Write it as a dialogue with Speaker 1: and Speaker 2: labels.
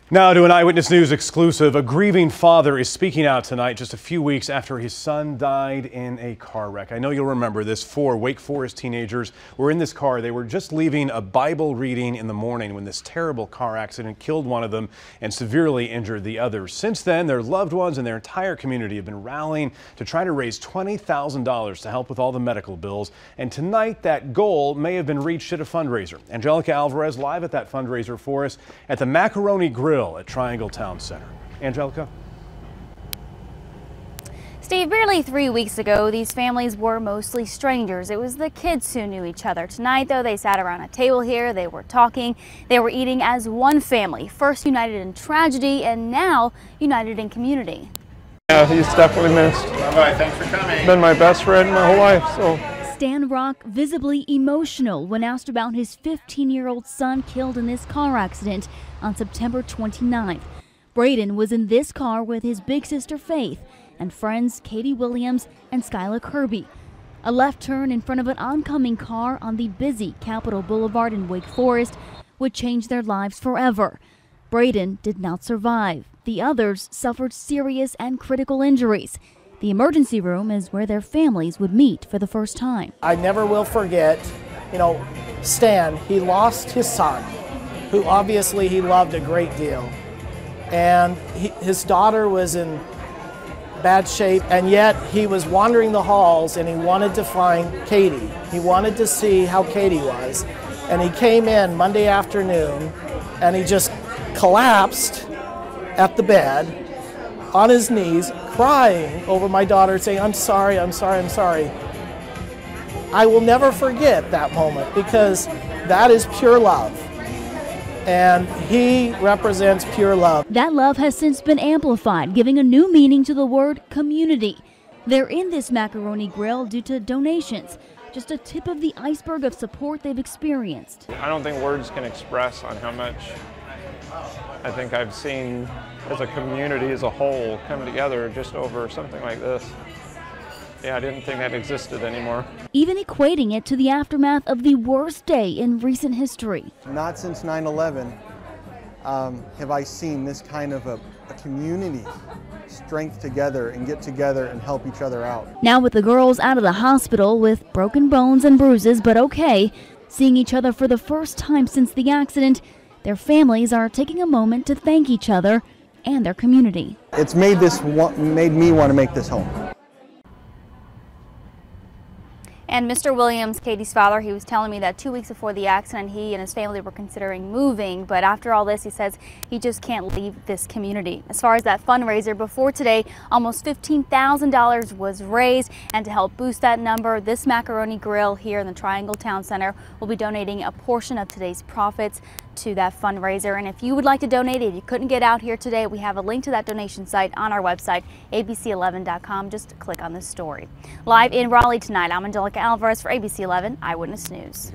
Speaker 1: Now to an Eyewitness News exclusive. A grieving father is speaking out tonight just a few weeks after his son died in a car wreck. I know you'll remember this. 4 Wake Forest teenagers were in this car. They were just leaving a Bible reading in the morning when this terrible car accident killed one of them and severely injured the others. Since then, their loved ones and their entire community have been rallying to try to raise $20,000 to help with all the medical bills. And tonight, that goal may have been reached at a fundraiser. Angelica Alvarez live at that fundraiser for us at the Macaroni Grill at Triangle Town Center. Angelica?
Speaker 2: Steve, barely 3 weeks ago, these families were mostly strangers. It was the kids who knew each other. Tonight, though, they sat around a table here. They were talking. They were eating as one family, first united in tragedy and now united in community.
Speaker 3: Yeah, he's definitely missed.
Speaker 4: Bye-bye. Thanks for coming.
Speaker 3: Been my best friend my whole life, so.
Speaker 2: Stan Rock visibly emotional when asked about his 15-year-old son killed in this car accident on September 29th. Braden was in this car with his big sister Faith and friends Katie Williams and Skyla Kirby. A left turn in front of an oncoming car on the busy Capitol Boulevard in Wake Forest would change their lives forever. Braden did not survive. The others suffered serious and critical injuries. The emergency room is where their families would meet for the first time.
Speaker 5: I never will forget, Stan, he lost his son, who obviously he loved a great deal. And his daughter was in bad shape, and yet he was wandering the halls and he wanted to find Katie. He wanted to see how Katie was. And he came in Monday afternoon and he just collapsed at the bed on his knees, crying over my daughter, saying, "I'm sorry, I'm sorry, I'm sorry." I will never forget that moment because that is pure love. And he represents pure love.
Speaker 2: That love has since been amplified, giving a new meaning to the word community. They're in this Macaroni Grill due to donations, just a tip of the iceberg of support they've experienced.
Speaker 3: I don't think words can express on how much I think I've seen as a community as a whole come together just over something like this. Yeah, I didn't think that existed anymore.
Speaker 2: Even equating it to the aftermath of the worst day in recent history.
Speaker 6: Not since 9/11 have I seen this kind of a community strength together and get together and help each other out.
Speaker 2: Now with the girls out of the hospital with broken bones and bruises, but okay, seeing each other for the first time since the accident, their families are taking a moment to thank each other and their community.
Speaker 6: It's made me want to make this home.
Speaker 2: And Mr. Williams, Katie's father, he was telling me that 2 weeks before the accident, he and his family were considering moving. But after all this, he says he just can't leave this community. As far as that fundraiser, before today, almost $15,000 was raised. And to help boost that number, this Macaroni Grill here in the Triangle Town Center will be donating a portion of today's profits to that fundraiser. And if you would like to donate, if you couldn't get out here today, we have a link to that donation site on our website, abc11.com. Just click on this story. Live in Raleigh tonight, I'm Angelica Alvarez for ABC 11 Eyewitness News.